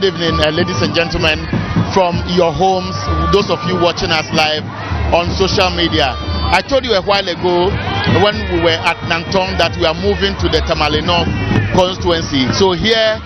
good evening, ladies and gentlemen, from your homes, those of you watching us live on social media. I told you a while ago when we were at Nantong that we are moving to the Tamale North constituency. So here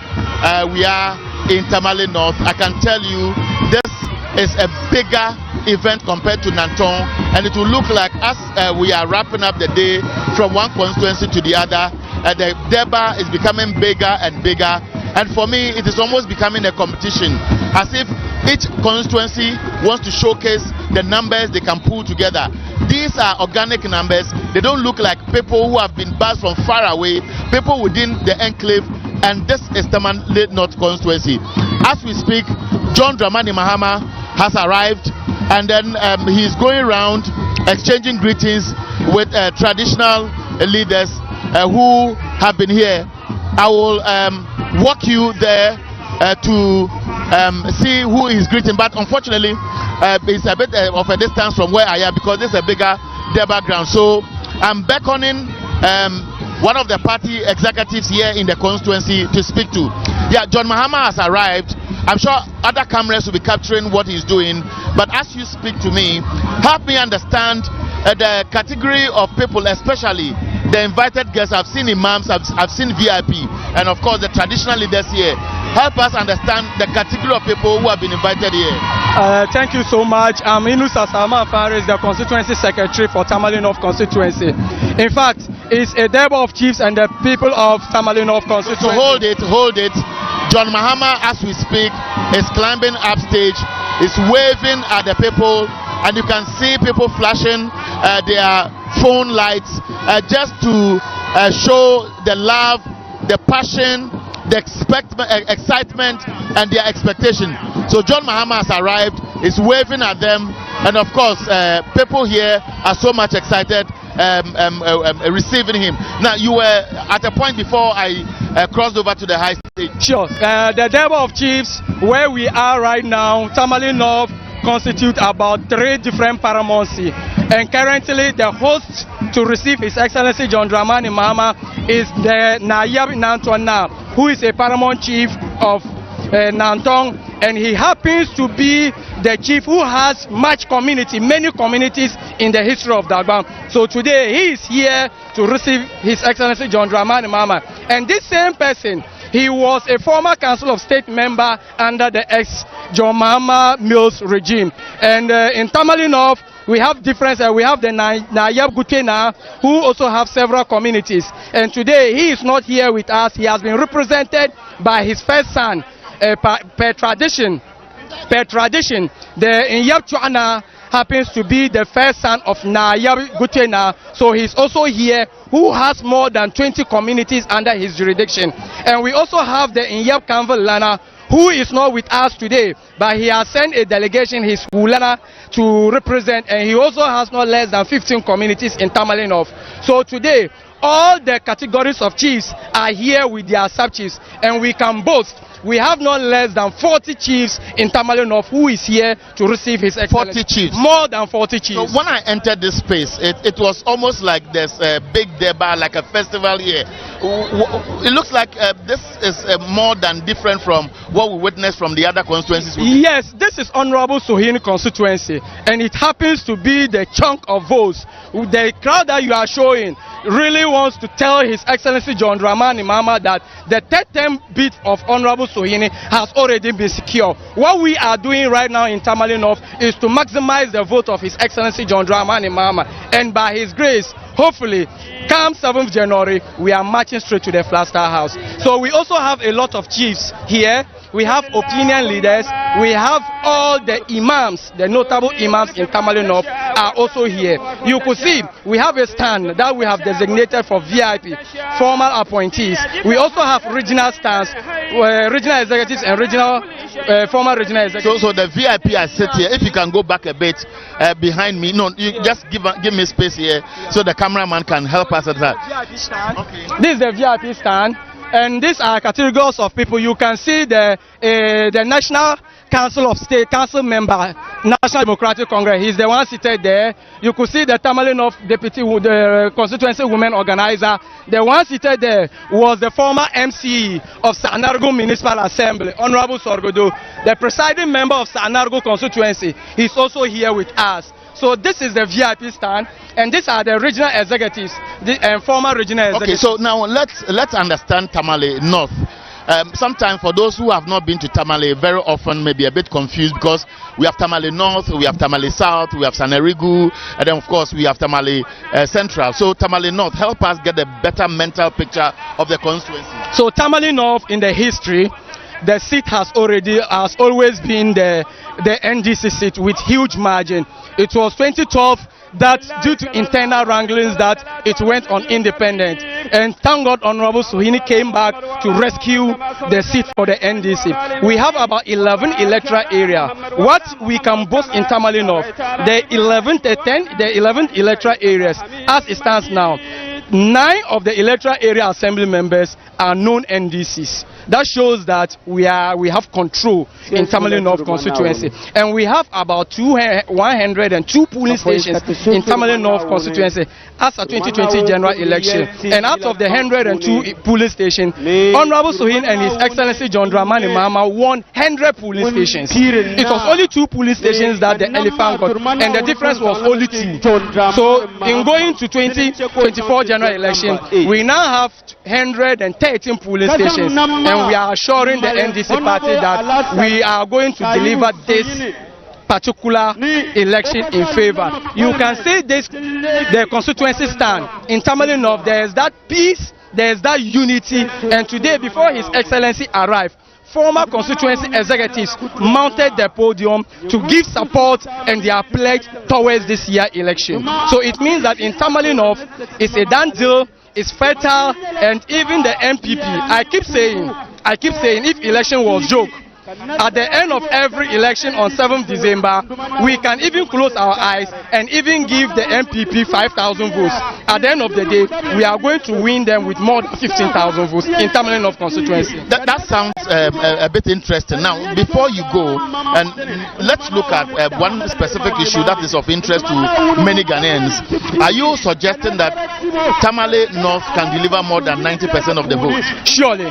we are in Tamale North. I can tell you this is a bigger event compared to Nantong, and it will look like as we are wrapping up the day from one constituency to the other, the durbar is becoming bigger and bigger. And for me, it is almost becoming a competition, as if each constituency wants to showcase the numbers they can pull together. These are organic numbers. They don't look like people who have been buzzed from far away, people within the enclave, and this is Tamale North constituency. As we speak, John Dramani Mahama has arrived, and then he is going around exchanging greetings with traditional leaders who have been here. I will walk you there to see who is greeting, but unfortunately it's a bit of a distance from where I am because this is a bigger background. So I'm beckoning one of the party executives here in the constituency to speak to. Yeah, John Mahama has arrived. I'm sure other cameras will be capturing what he's doing, but as you speak to me, help me understand the category of people, especially the invited guests. I've seen imams, I've seen VIP, and of course the traditional leaders here. Help us understand the category of people who have been invited here. Thank you so much. I'm Inusa Salman Faris, the constituency secretary for Tamale North constituency. In fact, it's a durbar of chiefs and the people of Tamale North constituency. So hold it. John Mahama, as we speak, is climbing upstage, is waving at the people, and you can see people flashing their phone lights just to show the love, the passion, the excitement, and their expectation. So John Mahama has arrived, is waving at them, and of course people here are so much excited receiving him. Now, you were at a point before I crossed over to the high stage. Sure. The durbar of chiefs, where we are right now, Tamale North, constitute about 3 different paramountcy, and currently the host to receive His Excellency John Dramani Mahama is the Nayab Nantong, who is a paramount chief of Nantong, and he happens to be the chief who has many communities in the history of Dagbam. So today he is here to receive His Excellency John Dramani Mahama, and this same person, he was a former Council of State member under the ex-John Mahama Mills regime. And in Tamale North, we have different, we have the Nayab Gutena, who also have several communities. And today, he is not here with us. He has been represented by his first son, per tradition. The Nyab Chuana happens to be the first son of Nayab Gutena, so he's also here, who has more than 20 communities under his jurisdiction. And we also have the Nyab Kanval Lana, who is not with us today, but he has sent a delegation, his Wulana, to represent, and he also has not less than 15 communities in Tamale North. So today, all the categories of chiefs are here with their sub-chiefs, and we can boast we have not less than 40 chiefs in Tamale North who is here to receive His Excellency. 40 chiefs? More than 40 chiefs. So when I entered this space, it was almost like there's a big durbar, like a festival here. It looks like this is more than different from what we witnessed from the other constituencies. Yes, this is Honorable Sohini constituency, and it happens to be the chunk of votes. The crowd that you are showing really wants to tell His Excellency John Dramani Mahama that the third term bid of Honorable Sohini has already been secured. What we are doing right now in Tamale North is to maximize the vote of His Excellency John Dramani Mahama, and by his grace, hopefully, come 7th January, we are marching straight to the Flagstar House. So we also have a lot of chiefs here. We have opinion leaders. We have all the imams, the notable imams in Tamale North are also here. You could see we have a stand that we have designated for VIP, formal appointees. We also have regional stands, regional executives and former regional executives. So the VIP I sit here. If you can go back a bit behind me, no, you just give me space here so the cameraman can help us at that. Okay. This is the VIP stand. And these are categories of people. You can see the national Council of State, council member, National Democratic Congress. He's the one seated there. You could see the Tamale North deputy, the constituency women organizer. The one seated there was the former MC of Sanargo Municipal Assembly, Honorable Sorgodo, the presiding member of Sanargo constituency. He's also here with us. So this is the VIP stand, and these are the regional executives, and former regional executives. Okay, so now let's understand Tamale North. Sometimes for those who have not been to Tamale, very often may be a bit confused, because we have Tamale North, we have Tamale South, we have Sanerigu, and then of course we have Tamale Central. So Tamale North, help us get a better mental picture of the constituency. So Tamale North, in the history, the seat has always been the NDC seat with huge margin. It was 2012 that, due to internal wranglings, that it went on independent. And thank God Honorable Suhini came back to rescue the seat for the NDC. We have about 11 electoral areas. What we can boast in Tamale North, the 11 electoral areas, as it stands now, 9 of the electoral area assembly members are known NDCs. That shows that we have control in Tamale North constituency, and we have about 102 polling stations in Tamale North constituency as a 2020 general election. And out of the 102 polling stations, Honorable Suhin and His Excellency John Dramani Mahama won 100 polling stations. It was only 2 polling stations that the elephant got, and the difference was only 2. So in going to 2024 general election, we now have 113 polling stations, and we are assuring the NDC party that we are going to deliver this particular election in favor. You can see this, the constituency stand in Tamale North. There is that peace, there is that unity, and today, before His Excellency arrived, former constituency executives mounted the podium to give support and their pledge towards this year's election. So it means that in Tamale North, it's a done deal, it's fertile, and even the MPP, I keep saying, if election was joke, at the end of every election on 7th December, we can even close our eyes and even give the MPP 5,000 votes. At the end of the day, we are going to win them with more than 15,000 votes in Tamale North constituency. That sounds a bit interesting. Now, before you go, and let's look at one specific issue that is of interest to many Ghanaians. Are you suggesting that Tamale North can deliver more than 90% of the votes? Surely.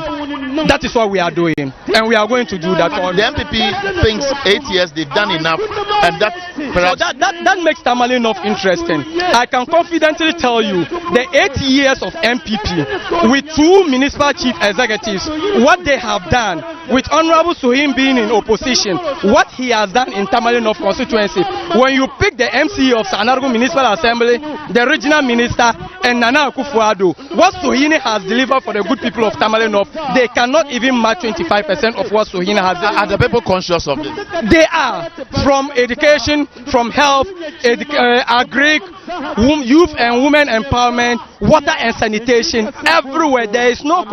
That is what we are doing, and we are going to do that. The MPP thinks 8 years they've done enough, and that perhaps... So that makes Tamale North interesting. I can confidently tell you the 8 years of MPP with 2 municipal chief executives, what they have done, with Honorable Suhim being in opposition, what he has done in Tamale North constituency. When you pick the MC of Sanargo Municipal Assembly, the regional minister, and Nana Akufo-Addo, what Suhini has delivered for the good people of Tamale North, they cannot even match 25% of what Suhini has done. Are the people conscious of this? They are. From education, from health, agri, youth and women empowerment, water and sanitation, everywhere. There is no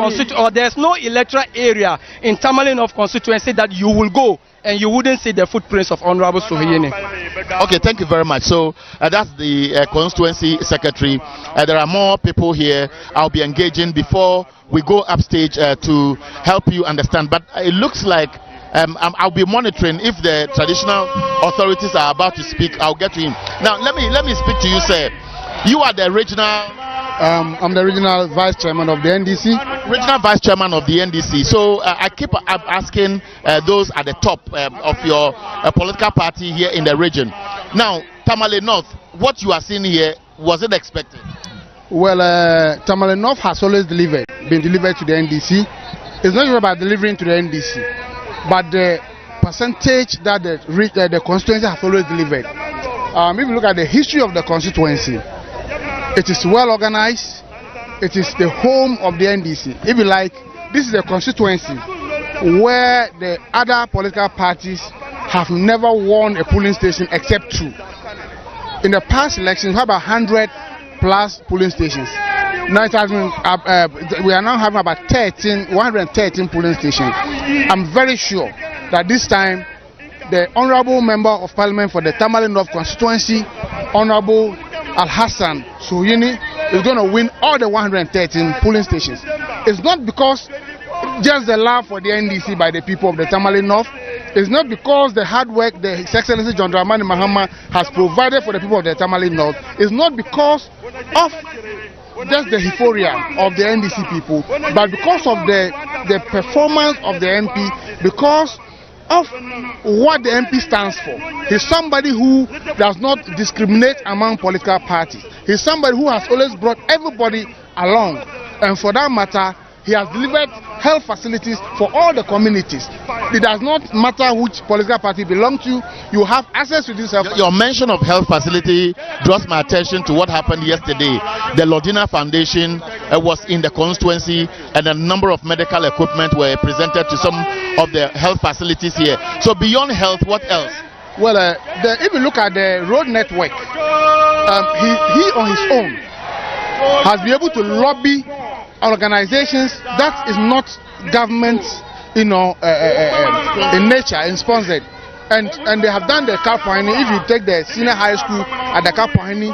there is no electoral area in Tamale North constituency that you will go and you wouldn't see the footprints of Honorable Suhiyini. Okay, thank you very much. So that's the constituency secretary. There are more people here. I'll be engaging before we go upstage to help you understand. But it looks like I'll be monitoring. If the traditional authorities are about to speak, I'll get to him. Now let me speak to you, sir. You are the regional... I'm the regional vice chairman of the NDC. Regional vice chairman of the NDC. So I keep asking those at the top of your political party here in the region. Now, Tamale North, what you are seeing here, was it expected? Well, Tamale North has always been delivered to the NDC. It's not just about delivering to the NDC, but the percentage that the constituency has always delivered. If you look at the history of the constituency, it is well organized. It is the home of the NDC. If you like, this is the constituency where the other political parties have never won a polling station except 2. In the past elections, we have about 100 plus polling stations. Now it has been, we are now having about 113 polling stations. I'm very sure that this time the Honorable Member of Parliament for the Tamale North constituency, Honorable Al-Hassan Suhini, is going to win all the 113 polling stations. It's not because just the love for the NDC by the people of the Tamale North. It's not because the hard work His Excellency John Dramani Mahama has provided for the people of the Tamale North. It's not because of just the euphoria of the NDC people, but because of the performance of the MP, because of what the MP stands for. He's somebody who does not discriminate among political parties. He's somebody who has always brought everybody along, and for that matter, he has delivered health facilities for all the communities. It does not matter which political party you belong to, you have access to this health. Your mention of health facility draws my attention to what happened yesterday. The Lodina Foundation was in the constituency, and a number of medical equipment were presented to some of the health facilities here. So beyond health, what else? Well, if you look at the road network, he on his own has been able to lobby organizations that is not government, in nature and sponsored, and they have done the Kapohani. If you take the senior high school at the Kapohani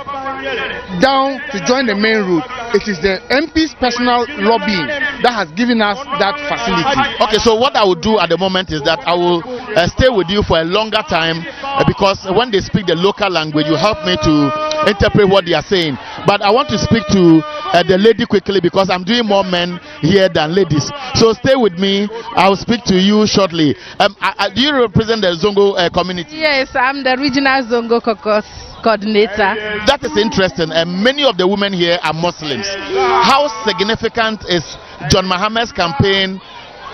down to join the main route, it is the MP's personal lobbying that has given us that facility. Okay, so what I will do at the moment is that I will stay with you for a longer time, because when they speak the local language, you help me to interpret what they are saying. But I want to speak to the lady quickly, because I'm doing more men here than ladies. So stay with me. I will speak to you shortly. Do you represent the Zongo community? Yes, I'm the regional Zongo caucus coordinator. That is interesting. Many of the women here are Muslims. How significant is John Mahama's campaign,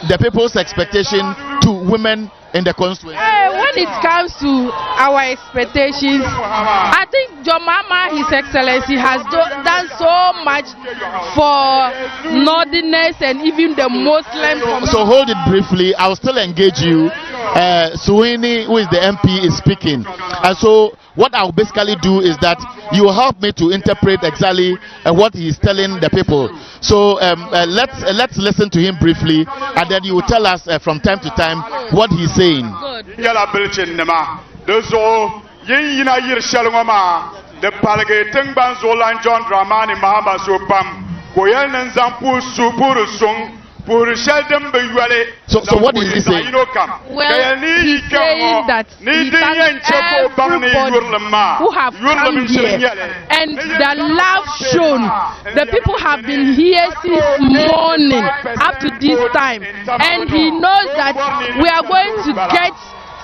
the people's expectation to women in the constituency? When it comes to our expectations, I think John Mahama, His Excellency, has done so much for Northerners and even the Muslims. So hold it briefly. I'll still engage you. Suini, who is the MP, is speaking. And so what I'll basically do is that you will help me to interpret exactly what he is telling the people. So let's listen to him briefly, and then you will tell us from time to time what he's saying. So what is he saying? Well, he's saying that he thanks everybody who have come here, and the love shown. The people have been here since morning up to this time, and he knows that we are going to get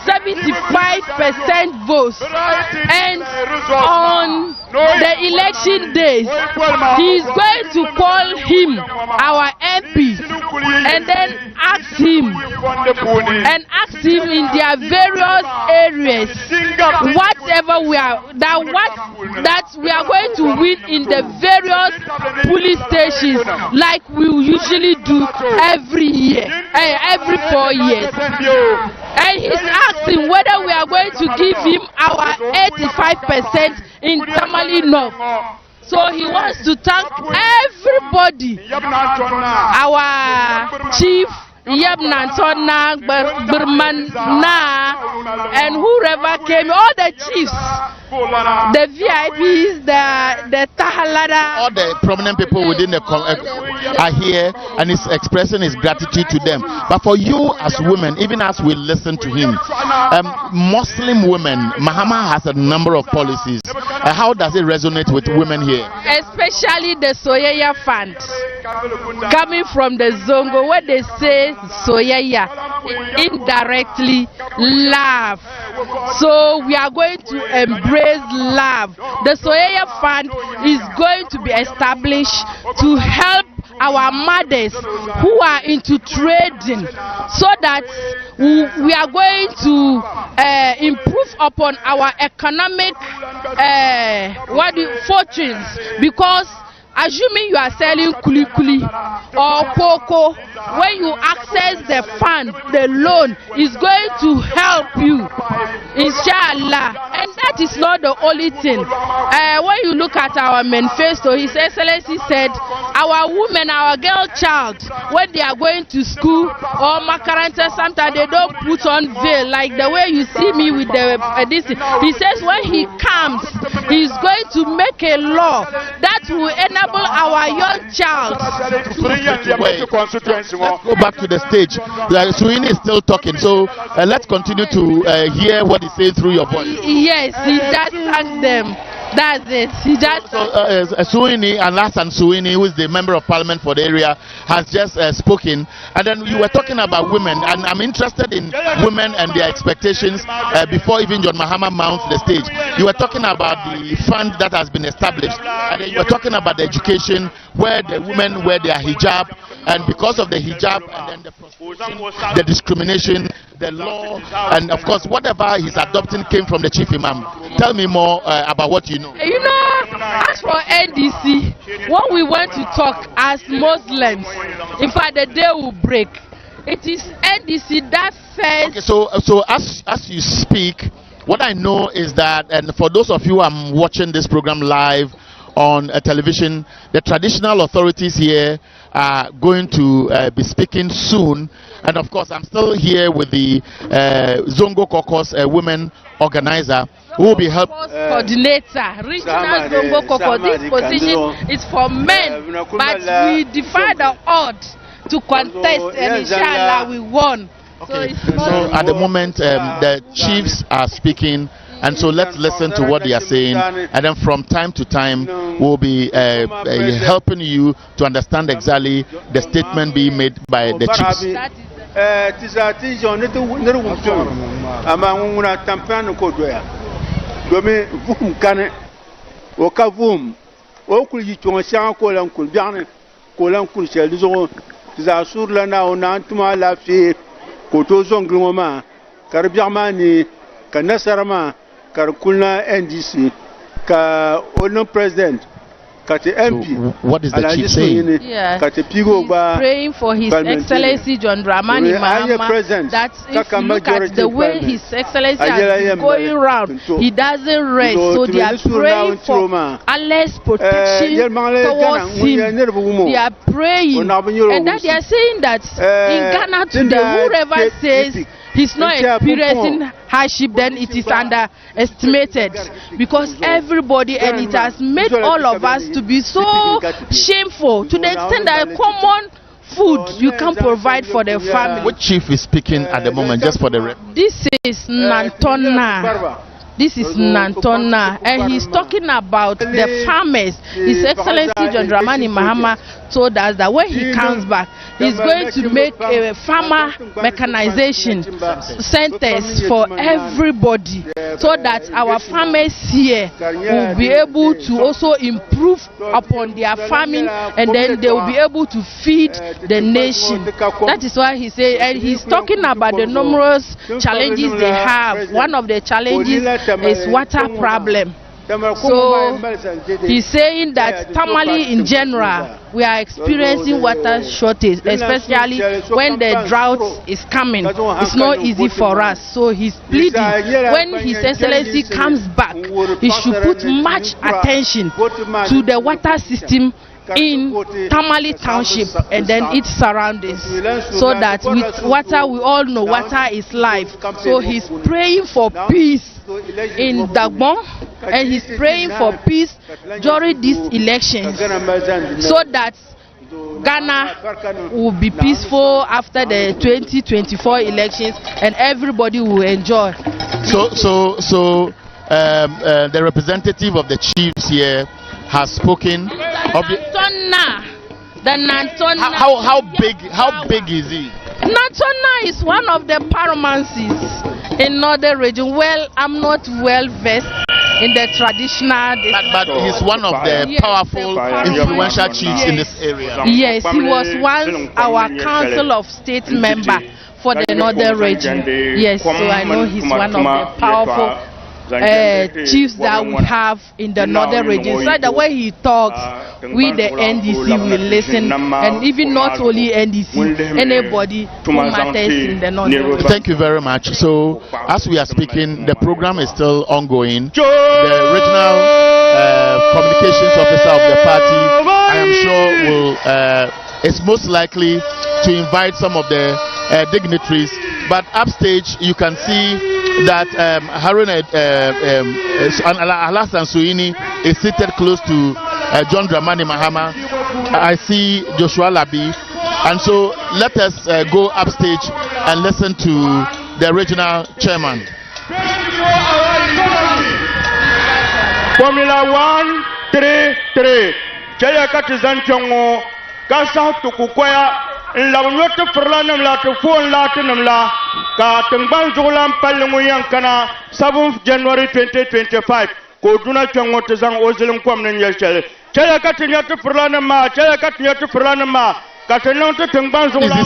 75% votes, and on the election days he is going to call him our MP and then ask him in their various areas whatever we are going to win in the various police stations, like we usually do every year, every 4 years. And he's asking whether we are going to give him our 85% in Tamale North. So he wants to thank everybody, our chief, Yabnantona, Burmana, and whoever came, all the chiefs, the VIPs, the Tahalada. All the prominent people within the are here, and he's expressing his gratitude to them. But for you as women, even as we listen to him, Muslim women, Mahama has a number of policies. How does it resonate with women here? Especially the Soyaya Fund, coming from the Zongo, where they say Soyaya, indirectly love. So we are going to embrace love. The Soyaya Fund is going to be established to help our mothers who are into trading, so that we are going to improve upon our economic fortunes, because assuming you are selling kuli or cocoa, when you access the fund, the loan is going to help you, inshallah. And that is not the only thing. When you look at our manifesto, His Excellency said our women, our girl child, when they are going to school or makaranta, sometimes they don't put on veil, like the way you see me with the this. He says when he comes, he's going to make a law that will enable enable our young child. Let's go back to the stage. Suini is still talking, so let's continue to hear what he says through your voice. Yes, he just asked them. That's it. He just. Suini, Alasan Suini, who is the member of parliament for the area, has just spoken. And then you were talking about women, and I'm interested in women and their expectations before even John Mahama mounts the stage. You were talking about the fund that has been established, and then you were talking about the education where the women wear their hijab, and because of the hijab, and then the prostitution, the discrimination, the law, and of course whatever he's adopting came from the chief imam. Tell me more about what you know. You know, as for NDC, what we want to talk as Muslims, in fact the day will break. It is NDC that says. Okay, so as you speak, what I know is that, and for those of you who are watching this program live on television, the traditional authorities here are going to be speaking soon, and of course I'm still here with the Zongo Caucus women organizer who will be helping coordinator, regional Zongo Caucus. This position is for men, but we defy the odds to contest, and inshallah we won. Okay. So at the moment the chiefs are speaking, and so let's listen to what they are saying, and then from time to time we'll be helping you to understand exactly the statement being made by the chiefs. NDC ka president So what is the chief saying? Yeah. He's praying for His Excellency John Dramani Mahama that if you look at the way His Excellency has been going around, he doesn't rest. So they are praying for Allah's protection towards him. They are praying. And that they are saying that in Ghana today, whoever says he's not experiencing hardship, then it is underestimated, because everybody, and it has made all of us to be so shameful to the extent that common food you can provide for the family. Which chief is speaking at the moment, just for the record? This is Nantona. This is Nantona, and he's talking about the farmers. His Excellency John Dramani Mahama told us that when he comes back, he's going to make a farmer mechanization centers for everybody, so that our farmers here will be able to also improve upon their farming, and then they will be able to feed the nation. That is why he said, and he's talking about the numerous challenges they have. One of the challenges is water problem. So he's saying that Tamale in general, we are experiencing water shortage, especially when the drought is coming. It's not easy for us. So he's pleading, when His Excellency comes back, he should put much attention to the water system in Tamale Township and then its surroundings, so that with water, we all know water is life. So he's praying for peace in Dagbon, and he's praying for peace during these elections, so that Ghana will be peaceful after the 2024 elections, and everybody will enjoy. So the representative of the chiefs here has spoken. The Nantona. How big is he? Nantona is one of the paramountcies in northern region. Well, I'm not well versed in the traditional. But he's one of the powerful, influential chiefs in this area. Yes, he was once our Council of State member for the northern region. Yes, so I know he's one of the powerful chiefs that we have in the northern region. So the way he talks, we the NDC will listen, and even not only NDC, anybody who matters in the northern region. Thank you very much. So as we are speaking, the program is still ongoing. The regional communications officer of the party, I am sure, is most likely to invite some of the dignitaries, but upstage you can see that Haruna Alasan Suini is seated close to John Dramani Mahama. I see Joshua Labi. And so let us go upstage and listen to the regional chairman. Formula 133. Chaya katizan chongo. Kasa tukukwaya. La unyote furlanam la tufuon la tunamla. Ka tengban zulam palunguyan kana 7th January 2025. Koduna chongo tizang ozilim kwam nenyeshele. Chaya katinyate furlanam ma. Chaya katinyate furlanam ma. Katenonte tengban zulam.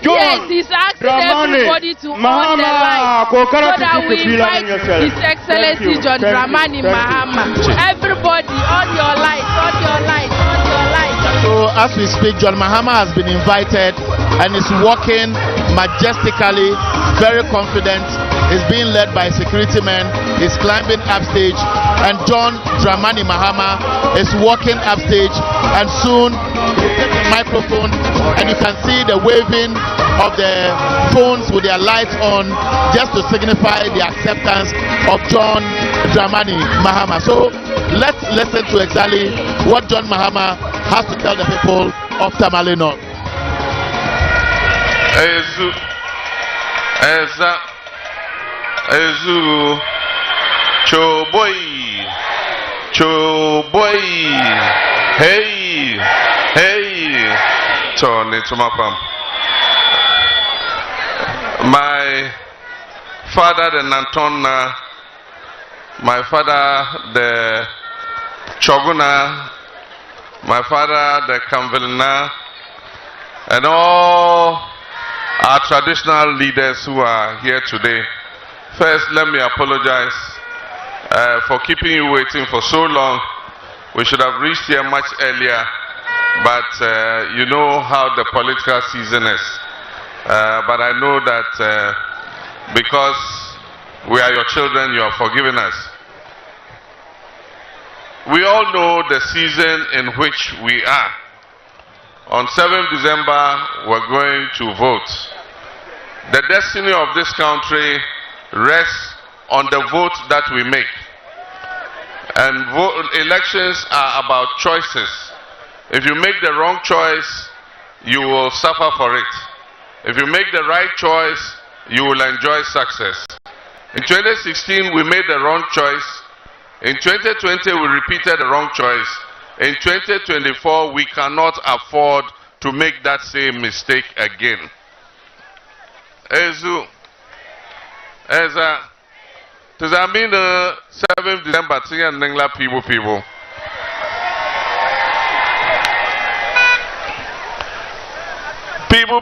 Yes, he's asking everybody to on the line so that we invite His Excellency John Dramani Mahama. Everybody on your light, on your light, on your light. So as we speak, John Mahama has been invited and is walking majestically, very confident. He's being led by security men. He's climbing upstage, and John Dramani Mahama is walking upstage, and soon he'll take the microphone, and you can see the waving of the phones with their lights on, just to signify the acceptance of John Dramani Mahama. So let's listen to exactly what John Mahama has to tell the people of Tamale North. Ezu Choboy, hey, Tony Tumapam. My father, the Nantona, my father, the Choguna, my father, the Kamvilna, and all our traditional leaders who are here today. First, let me apologize for keeping you waiting for so long. We should have reached here much earlier, but you know how the political season is. But I know that because we are your children, you are forgiving us. We all know the season in which we are. On 7th December, we're going to vote. The destiny of this country rests on the vote that we make. And elections are about choices. If you make the wrong choice, you will suffer for it. If you make the right choice, you will enjoy success. In 2016, we made the wrong choice. In 2020, we repeated the wrong choice. In 2024, we cannot afford to make that same mistake again. Ezu, does that mean 7th December, and Ningla people?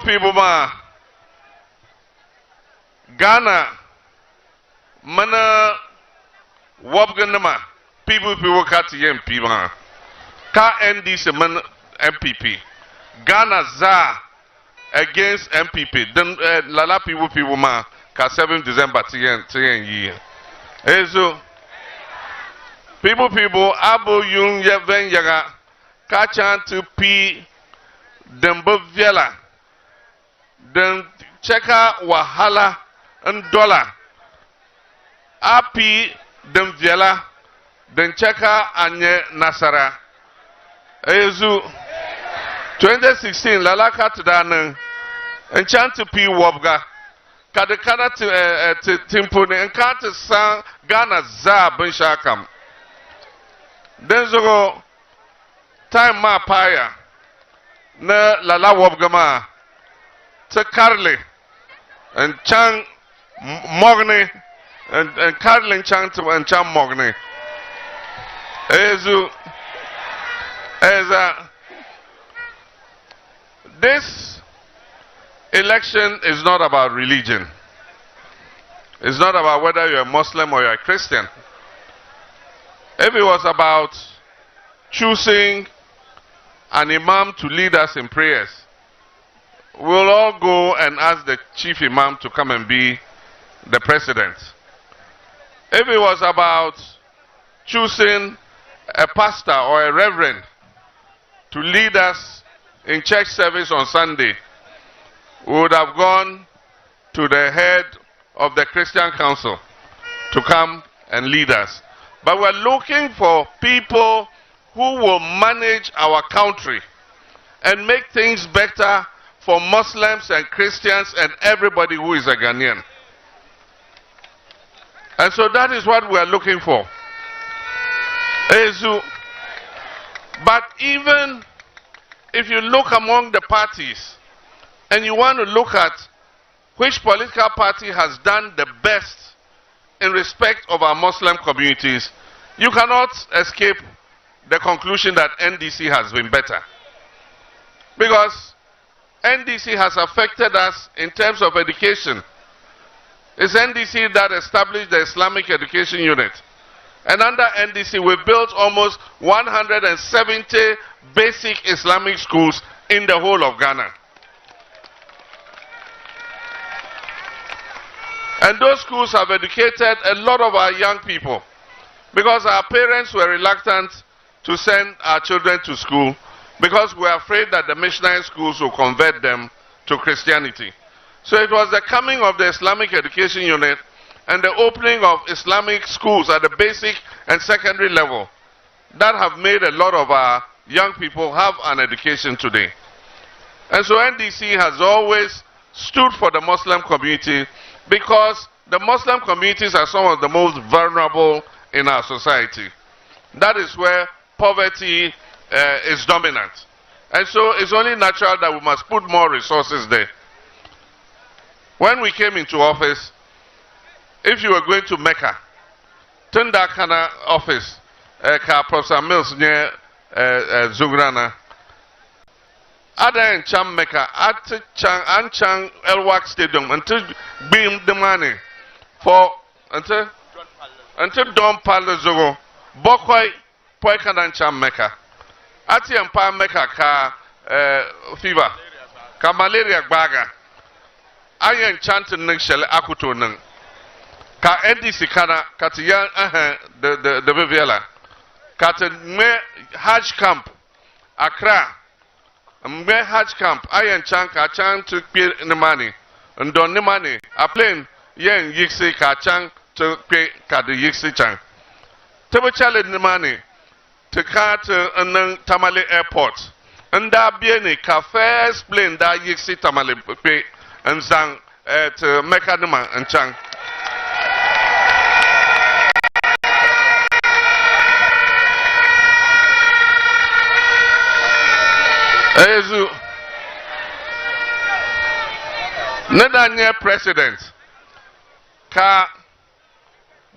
People, ma. Ghana, mana, wabganama, people, kati MP, ma. Ka NDC, man, MPP. Ghana, za, against MPP. Then, lala people, ma. Ka 7th December, year. Ezo, people, abo yung yeven yaga, ka chantu pi, dembo viela. Then cheka wahala and dollar. Api dem viela. Then cheka anye nasara. Ezu 2016 lalaka tudana. Enchantu pi wabga. Kadekana timpone enkante sang Ghana za benshakam. Then zogo time ma paya. Na lala wabga ma. To Carly and Chang Mogni and Carly and Chang to and Chang Mogni. This election is not about religion. It's not about whether you're a Muslim or you're a Christian. If it was about choosing an imam to lead us in prayers, we'll all go and ask the chief imam to come and be the president. If it was about choosing a pastor or a reverend to lead us in church service on Sunday, we would have gone to the head of the Christian Council to come and lead us. But we're looking for people who will manage our country and make things better for Muslims and Christians and everybody who is a Ghanaian. And so that is what we are looking for. But even if you look among the parties and you want to look at which political party has done the best in respect of our Muslim communities, you cannot escape the conclusion that NDC has been better. Because NDC has affected us in terms of education. It's NDC that established the Islamic Education Unit. And under NDC, we built almost 170 basic Islamic schools in the whole of Ghana. And those schools have educated a lot of our young people, because our parents were reluctant to send our children to school because we were afraid that the missionary schools will convert them to Christianity. So it was the coming of the Islamic Education Unit and the opening of Islamic schools at the basic and secondary level that have made a lot of our young people have an education today. And so NDC has always stood for the Muslim community, because the Muslim communities are some of the most vulnerable in our society. That is where poverty is dominant. And so it's only natural that we must put more resources there. When we came into office, if you were going to Mecca, Tunda Kana office, ka Professor Mills near Zugrana, Ada in Cham Mecca, at Chang Elwak Stadium, until beam the money for until Don Palo Zogo, Bokwai, Poikanan Cham Mecca. Ati Empa Mecca ka fever, ka malaria baga. Ayen chanting Nishel Akuto Nung. Ka NDC Kana, Katiyan the Viviela. Kata me Hajj camp, Accra. Me Hajj camp, Ayen Chan ka Chan to pay the money. And don the money, a plane, yen Yixi ka Chan to pay ka the Yixi Chan. Tebe challenge the money to cut and Tamale Airport. And that being ka first plane that Yixi Tamale pay and sang to Mekaduma and Chang. Ezu Nedanya president ka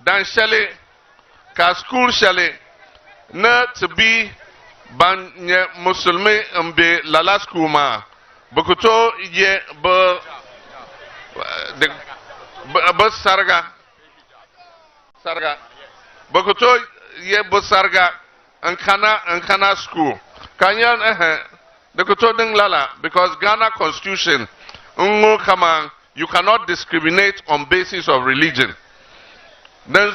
dan shele ka school shele na to be banye musulmi mbe lala school ma bukuto ye ba sarga bukuto ye ba sarga ankana school kanyan lala, because Ghana Constitution, you cannot discriminate on basis of religion. Then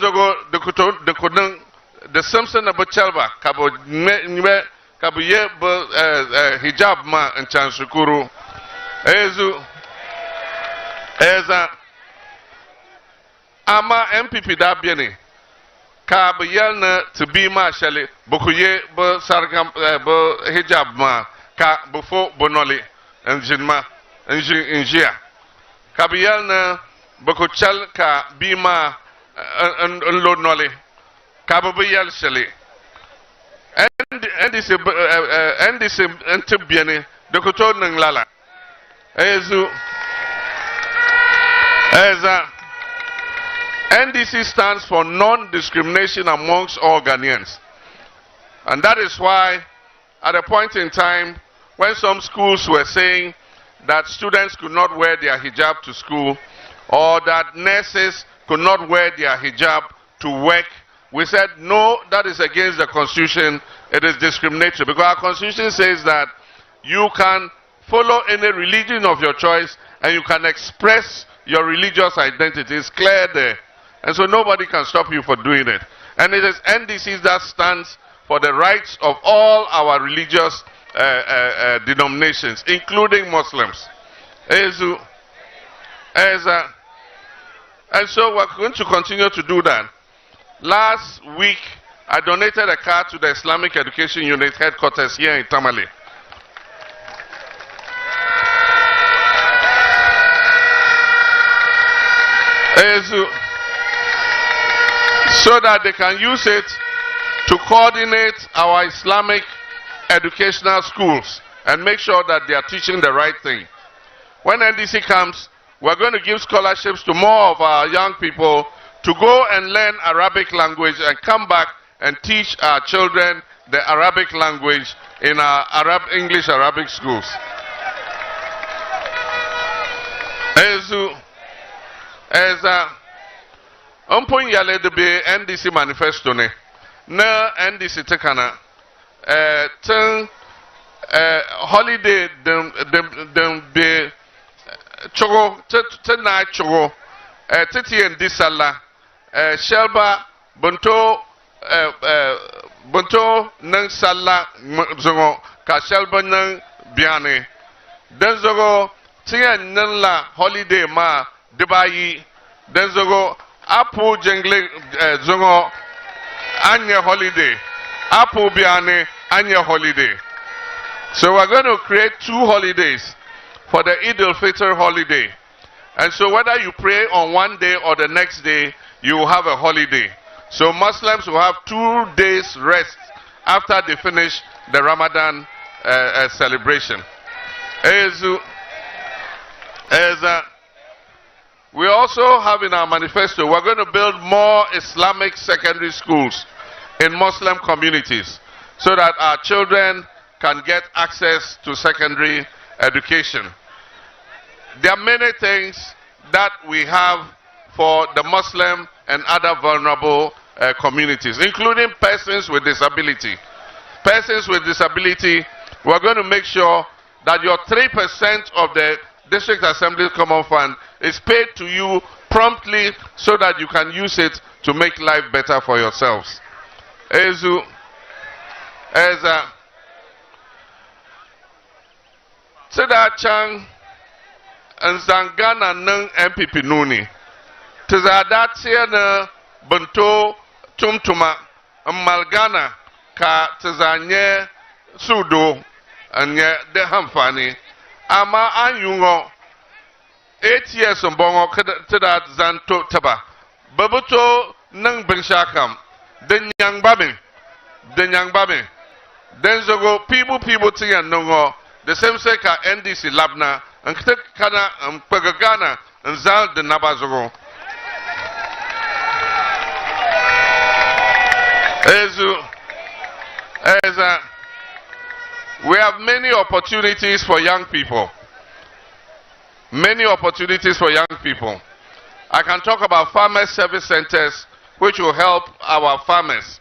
the Simpson about Chelba, Kabo ye hijab ma and Chanshukuru. Eza ama MPP da biene. Kabo yelna to be ma shali, Bokuye bo sargam bo hijab ma. Ka before Bonoli and Jinma and Jinjia. Kabiyal na Bokuchal ka Bima and Lord Noli. Kababiyal Shelley. And this and Tibiani, the Koton and Lala. Ezu NDC stands for non-discrimination amongst all Ghanaians. And that is why, at a point in time, when some schools were saying that students could not wear their hijab to school, or that nurses could not wear their hijab to work, we said, no, that is against the Constitution, it is discriminatory. Because our Constitution says that you can follow any religion of your choice, and you can express your religious identity. It's clear there. And so nobody can stop you for doing it. And it is NDC that stands for the rights of all our religious denominations, including Muslims. And so we're going to continue to do that. Last week, I donated a car to the Islamic Education Unit headquarters here in Tamale. So that they can use it to coordinate our Islamic educational schools and make sure that they are teaching the right thing. When NDC comes, we're going to give scholarships to more of our young people to go and learn Arabic language and come back and teach our children the Arabic language in our English Arabic schools. Umpon yale de be NDC manifesto ne na NDC tekana holiday dem be chogo na chogo titi en disala shelba bunto nang sala zongo ka shelba nang biane den zogo tien nan la holiday ma debayi den zogo Apu jengle zongo anya holiday. Apu biane anya holiday. So we're going to create 2 holidays for the Eid al-Fitr holiday. And so whether you pray on one day or the next day, you will have a holiday. So Muslims will have 2 days rest after they finish the Ramadan celebration. We also have in our manifesto, we're going to build more Islamic secondary schools in Muslim communities so that our children can get access to secondary education. There are many things that we have for the Muslim and other vulnerable communities, including persons with disability. Persons with disability, we're going to make sure that your 3% of the District Assembly Common Fund is paid to you promptly so that you can use it to make life better for yourselves. Seda Chang and Zangana Nung MPP Nuni. Tizadat Siena Bunto Tumtuma Malgana Ka Tizanye Sudo and ye de Hamfani. Ama anyungo 8 years on bongo teda zanto taba babuto nang benshakam den yang babe den zogo people tiyan nongo the same say ka NDC labna and kana pagagana and zal de nabazogo we have many opportunities for young people. Many opportunities for young people. I can talk about farmer service centers which will help our farmers.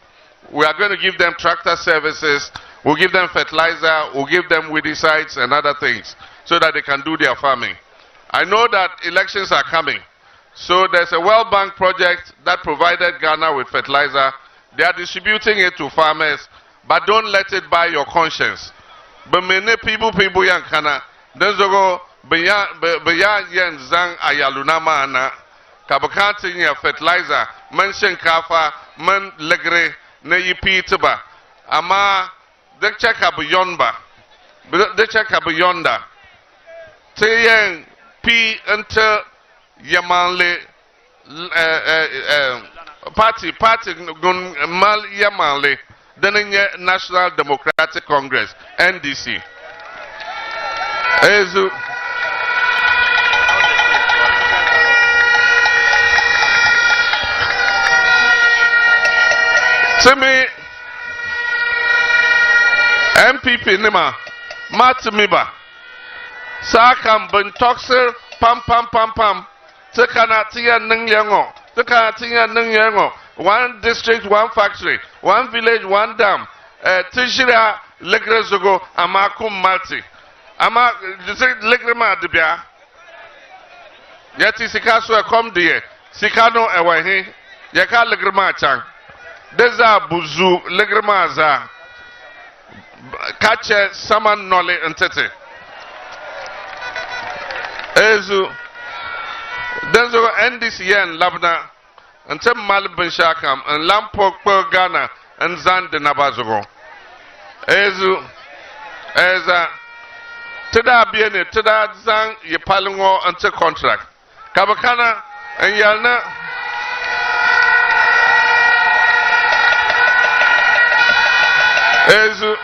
We are going to give them tractor services, we'll give them fertilizer, we'll give them weedicides and other things so that they can do their farming. I know that elections are coming. So there's a World Bank project that provided Ghana with fertilizer. They are distributing it to farmers, but don't let it buy your conscience. But many people yang kana denzogo beya yen zang ayaluna mana kabakati nya fertilizer man shinkafa man legre na yipi tiba ama de cheka beyonda teyen pi enter yamanle party gun mal yamanle the National Democratic Congress, NDC. Semi MPP Nima Matimiba Sakam Bentoxer Pam Tekanatia Nungyango 1 district, 1 factory, 1 village, 1 dam. Tijira Legrezogo Amakum Malti. Ama Legrema Debia. Yeti Sikaso come dear. Sikano Ewahi. Yaka Legrema Chang. Deza Buzu Legrema Za. Kache Saman Nole and Tete. Ezu. Denzo NDC and Labna. And Tamale North and Lampok Ghana nzan de nabazogo ezu eza tada biene tada zan ye palungo ante contract kabakana enyalna ezu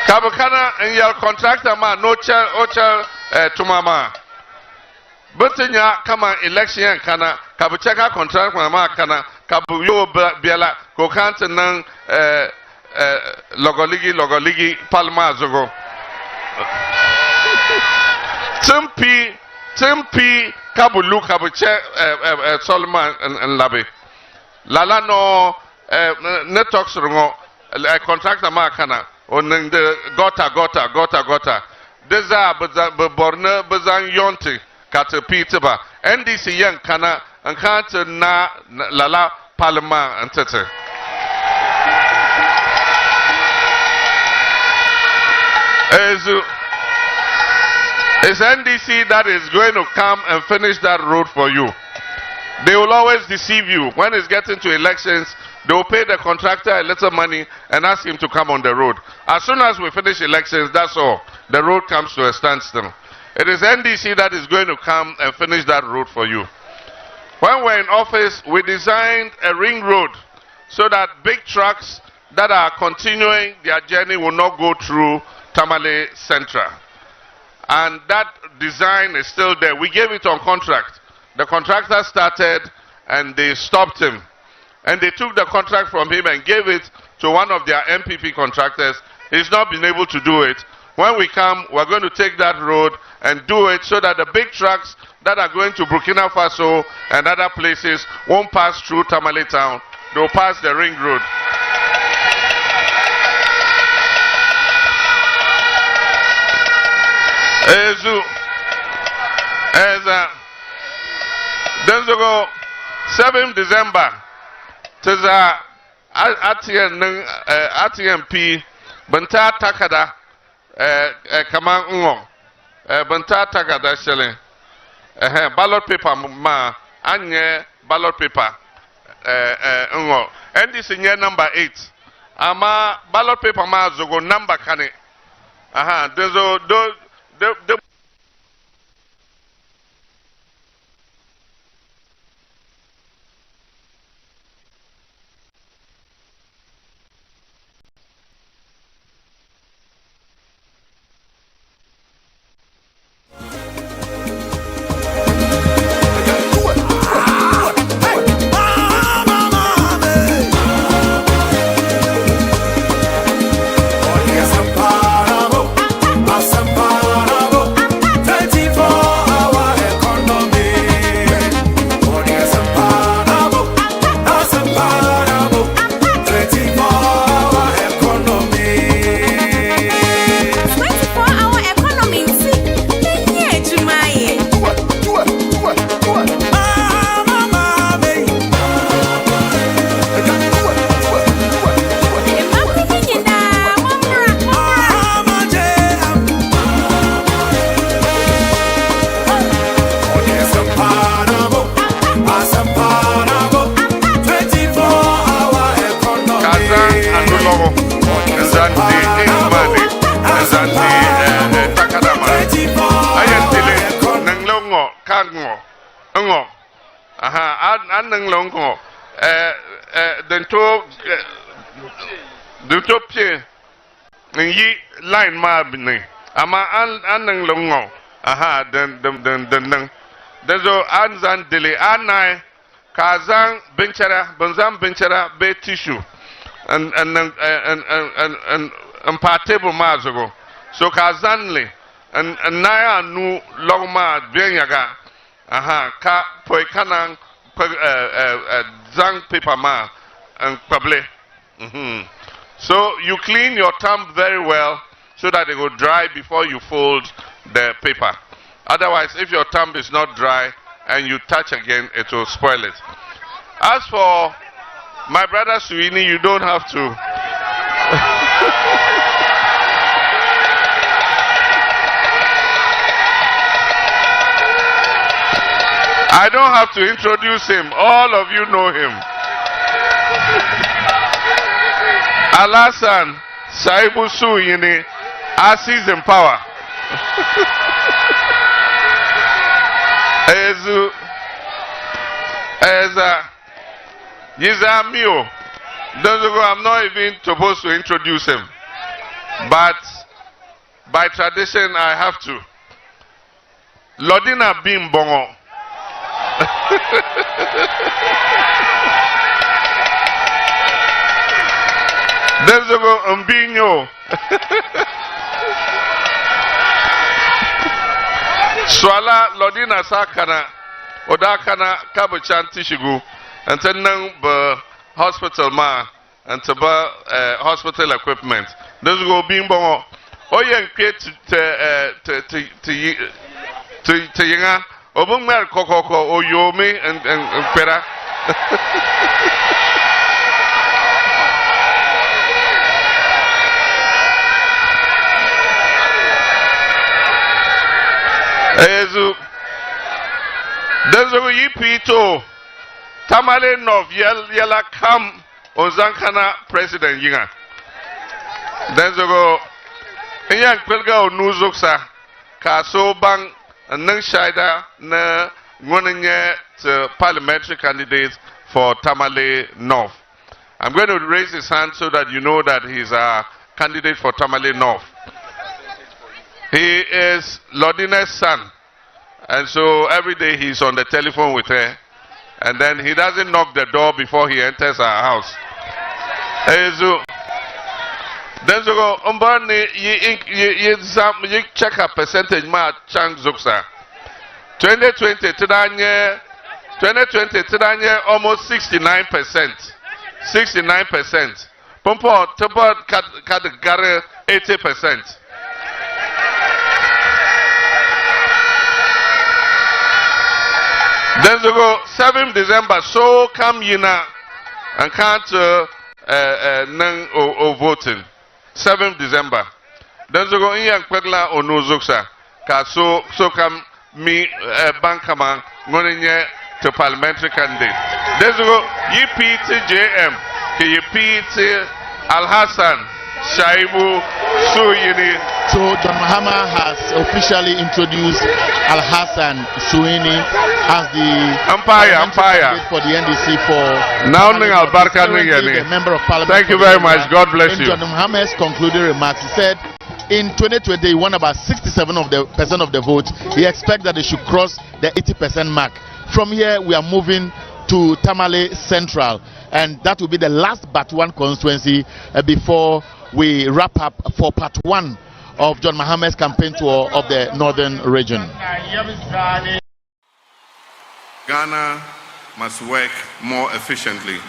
kabakana enyal contractor ma no chel ochel tumama butenya kama election kana kabucheka contract ma kana kabu yo biela ko kante nan logoligi palma zogo tempi kabulu kabuche solman en labe lala no networks rungo contractor ma kana on the gota deza borne bezan yonti kate piteba ndc yan kana an kante na lala palma antete it's NDC that is going to come and finish that road for you. They will always deceive you. When it's getting to elections, they will pay the contractor a little money and ask him to come on the road. As soon as we finish elections, that's all. The road comes to a standstill. It is NDC that is going to come and finish that road for you. When we're in office, we designed a ring road so that big trucks that are continuing their journey will not go through Tamale Central. And that design is still there. We gave it on contract. The contractor started and they stopped him. And they took the contract from him and gave it to one of their MPP contractors. He's not been able to do it. When we come, we're going to take that road and do it so that the big trucks that are going to Burkina Faso and other places won't pass through Tamale town. They'll pass the ring road. Then we go 7 December. Teza ATMP Banta Takada Kama Ngo Banta Takada Shele ballot paper ma anye ballot paper Ngo and this is number 8 ama ballot paper ma zogo number kane the anang longo dento pie yi line ma bini ama anang longo den dezo anzan dele anai kazan benchara be tissue and table mazogo so kazanle and naya nu longma benyaga ka poikanan zang paper ma and pable. So you clean your thumb very well so that it will dry before you fold the paper. Otherwise, if your thumb is not dry and you touch again, it will spoil it. As for my brother Suini, you don't have to. I don't have to introduce him. All of you know him. Alasan Saibu Suyini Asis in power. Yizamio. I'm not even supposed to introduce him, but by tradition I have to. Lodina Bimbongo. Denzogo Mbinyo. Swala Lodina Sakana Odakana Kabuchanti Shigu and Tenang hospital ma and hospital equipment. Denzogo Bimbongo. Oyen create to Yinga Obumar Kokoko Oyomi and Pera. Ezu Denzogo Yipito Tamale North Yela Kam Ozankana President Yinga Denzogo Iyan Pelga Onuzoksa Kaso Bang Nang Shaida na Ngonenye to parliamentary candidate for Tamale North. I'm going to raise his hand so that you know that he's a candidate for Tamale North. He is Lodine's son, and so every day he's on the telephone with her, and then he doesn't knock the door before he enters our house. Then so go you check a percentage ma chang zuksa. 2020 almost 69%. 69%. Pompo topo kadagare 80%. Then so go 7 December so come yina and can't nang voting. 7th December. Then so go in yang pegla onuzuksa. Ka so come me bankama ngoninye to parliamentary candidate. Then so go JM. Ki Al Hassan Shaibu Suyini. So John Mahama has officially introduced Al Hassan Suini as the umpire for the NDC for now the member of parliament. Thank you very much. God bless you. John Mahama's concluding remarks, he said in 2020 he won about 67% of the vote. He expects that they should cross the 80% mark. From here we are moving to Tamale Central, and that will be the last but one constituency before we wrap up for part 1 of John Mahama's campaign tour of the northern region. Ghana must work more efficiently.